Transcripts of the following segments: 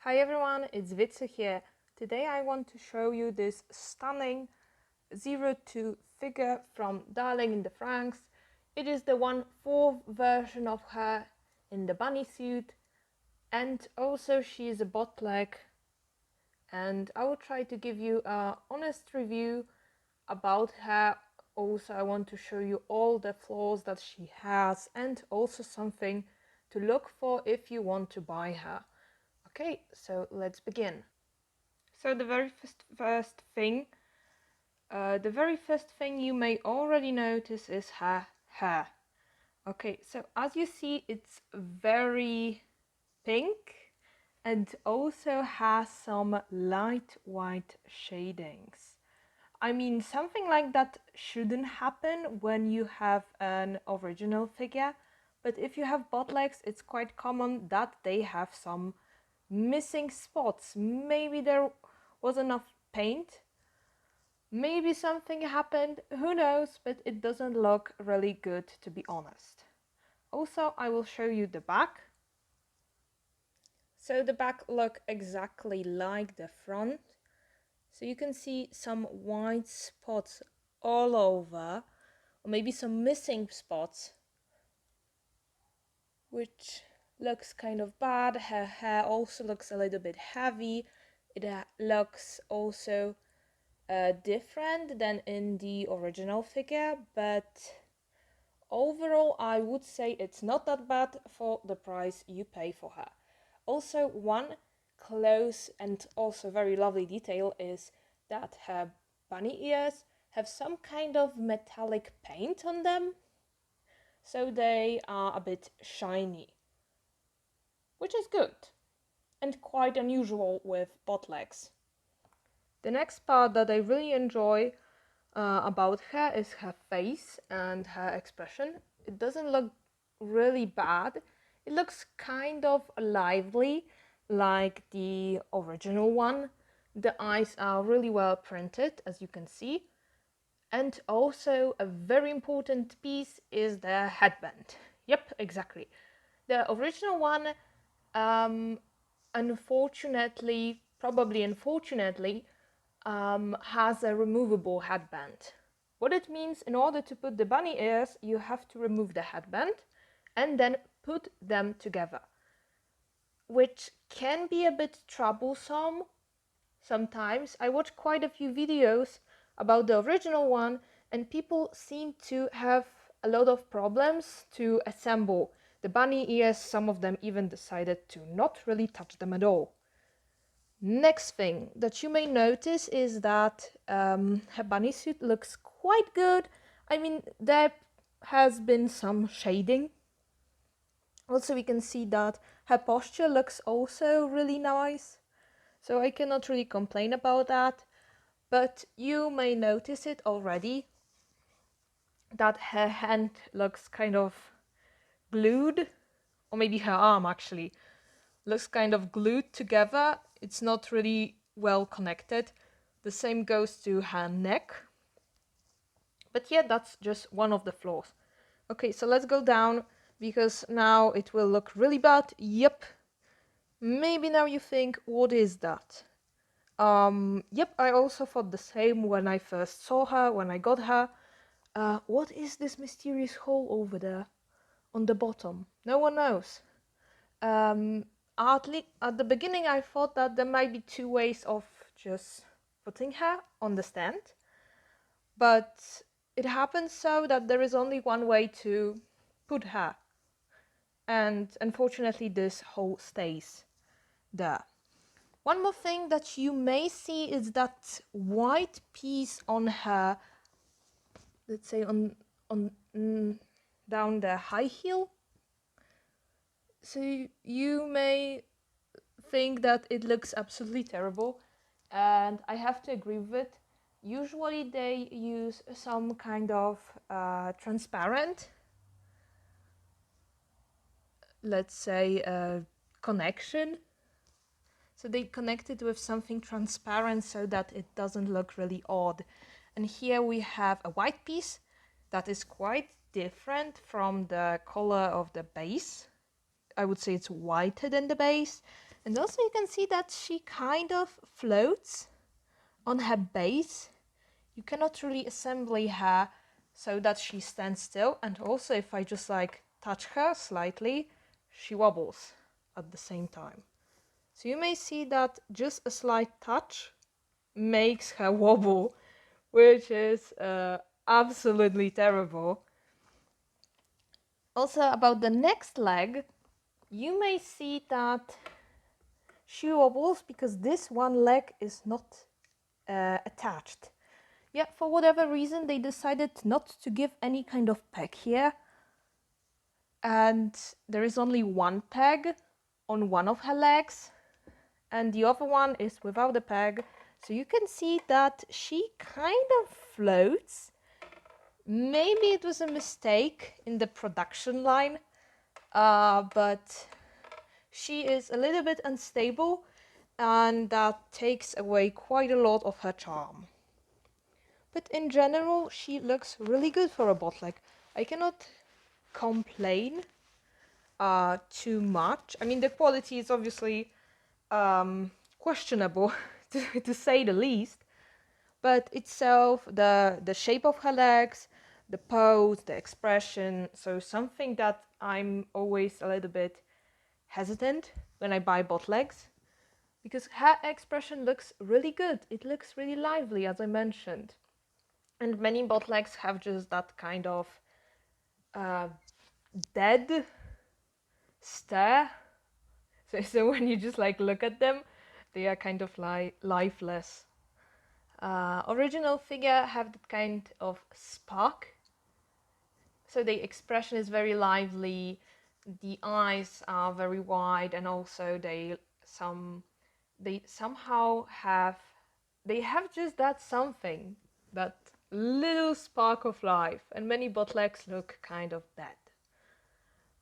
Hi everyone, it's Witze here. Today I want to show you this stunning 02 figure from Darling in the Franxx. It is the 1/4 version of her in the bunny suit, and also she is a bootleg, and I will try to give you an honest review about her. Also, I want to show you all the flaws that she has and also something to look for if you want to buy her. Okay, so let's begin. So the very first thing you may already notice is her hair. Okay, so as you see, it's very pink and also has some light white shadings. I mean, something like that shouldn't happen when you have an original figure, but if you have bootlegs, it's quite common that they have some missing spots. Maybe there was enough paint, maybe something happened, who knows, but it doesn't look really good, to be honest. Also, I will show you the back. So the back look exactly like the front. So you can see some white spots all over, or maybe some missing spots, which looks kind of bad. Her hair also looks a little bit heavy. It looks also different than in the original figure, but overall I would say it's not that bad for the price you pay for her. Also, one close and also very lovely detail is that her bunny ears have some kind of metallic paint on them, so they are a bit shiny, which is good and quite unusual with bootlegs. The next part that I really enjoy about her is her face and her expression. It doesn't look really bad. It looks kind of lively like the original one. The eyes are really well printed, as you can see. And also a very important piece is the headband. Yep, exactly. The original one, unfortunately, has a removable headband. What it means, in order to put the bunny ears, you have to remove the headband and then put them together, which can be a bit troublesome sometimes. I watched quite a few videos about the original one, and people seem to have a lot of problems to assemble the bunny ears. Some of them even decided to not really touch them at all. Next thing that you may notice is that her bunny suit looks quite good. I mean, there has been some shading. Also, we can see that her posture looks also really nice. So I cannot really complain about that. But you may notice it already, that her hand looks kind of glued, or maybe her arm actually looks kind of glued together. It's not really well connected. The same goes to her neck. But yeah, that's just one of the flaws. Okay, so let's go down, because now it will look really bad. Yep. Maybe now you think, what is that? Yep, I also thought the same when I first saw her, when I got her. What is this mysterious hole over there on the bottom? No one knows. At the beginning I thought that there might be two ways of just putting her on the stand, but it happens so that there is only one way to put her, and unfortunately this hole stays there. One more thing that you may see is that white piece on her, let's say on down the high heel. So you may think that it looks absolutely terrible, and I have to agree with it. Usually they use some kind of transparent, let's say, connection. So they connect it with something transparent so that it doesn't look really odd. And here we have a white piece that is quite different from the color of the base. I would say it's whiter than the base. And also you can see that she kind of floats on her base. You cannot really assemble her so that she stands still. And also if I just like touch her slightly, she wobbles at the same time. So you may see that just a slight touch makes her wobble, which is absolutely terrible. Also about the next leg, you may see that she wobbles because this one leg is not attached. Yeah, for whatever reason they decided not to give any kind of peg here, and there is only one peg on one of her legs and the other one is without a peg. So you can see that she kind of floats. Maybe it was a mistake in the production line, but she is a little bit unstable and that takes away quite a lot of her charm. But in general, she looks really good for a bootleg. I cannot complain too much. I mean, the quality is obviously questionable, to say the least. But itself, the shape of her legs, the pose, the expression, so something that I'm always a little bit hesitant when I buy bootlegs, because her expression looks really good. It looks really lively, as I mentioned. And many bootlegs have just that kind of dead stare. So when you just like look at them, they are kind of like lifeless. Original figure have that kind of spark. So the expression is very lively, the eyes are very wide, and also they somehow have just that something, that little spark of life, and many bootlegs look kind of dead.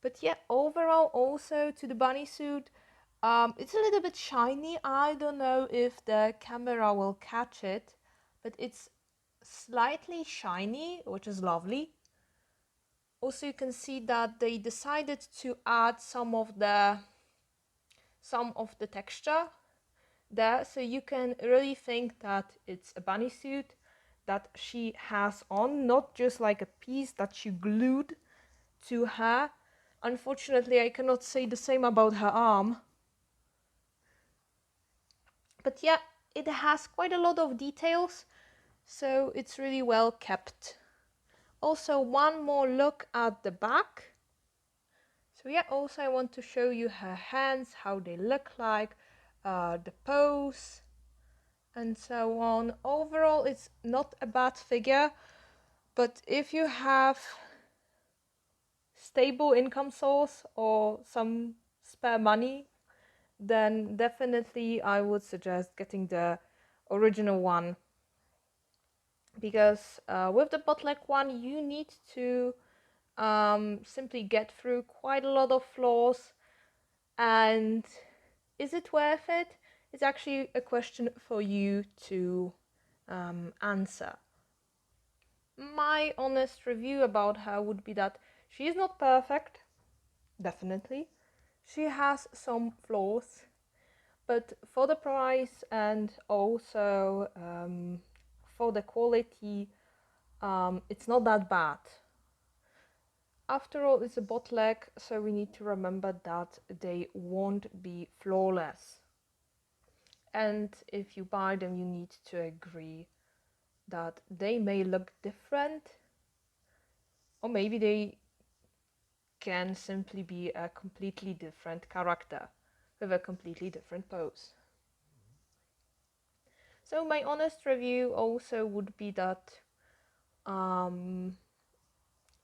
But yeah, overall also to the bunny suit, it's a little bit shiny. I don't know if the camera will catch it, but it's slightly shiny, which is lovely. Also, you can see that they decided to add some of the texture there, so you can really think that it's a bunny suit that she has on, not just like a piece that she glued to her. Unfortunately, I cannot say the same about her arm. But yeah, it has quite a lot of details, so it's really well kept. Also, one more look at the back. So yeah, also I want to show you her hands, how they look like, the pose, and so on. Overall, it's not a bad figure, but if you have stable income source or some spare money, then definitely I would suggest getting the original one, because with the bootleg one you need to simply get through quite a lot of floors. And is it worth it? It's actually a question for you to answer. My honest review about her would be that she is not perfect, definitely. She has some flaws, but for the price and also for the quality, it's not that bad. After all, it's a bootleg, so we need to remember that they won't be flawless. And if you buy them, you need to agree that they may look different, or maybe they can simply be a completely different character with a completely different pose. So my honest review also would be that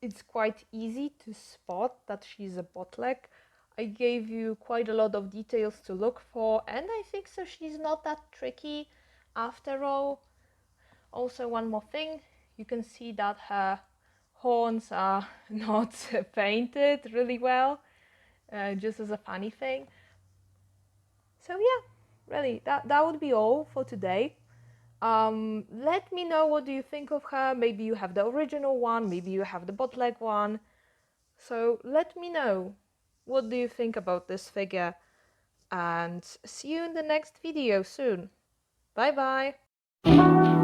it's quite easy to spot that she's a bootleg. I gave you quite a lot of details to look for, and I think so she's not that tricky after all. Also, one more thing, you can see that her horns are not painted really well, just as a funny thing. So yeah, really, that would be all for today. Let me know what do you think of her. Maybe you have the original one, maybe you have the bootleg one. So let me know, what do you think about this figure? and see you in the next video soon. Bye bye!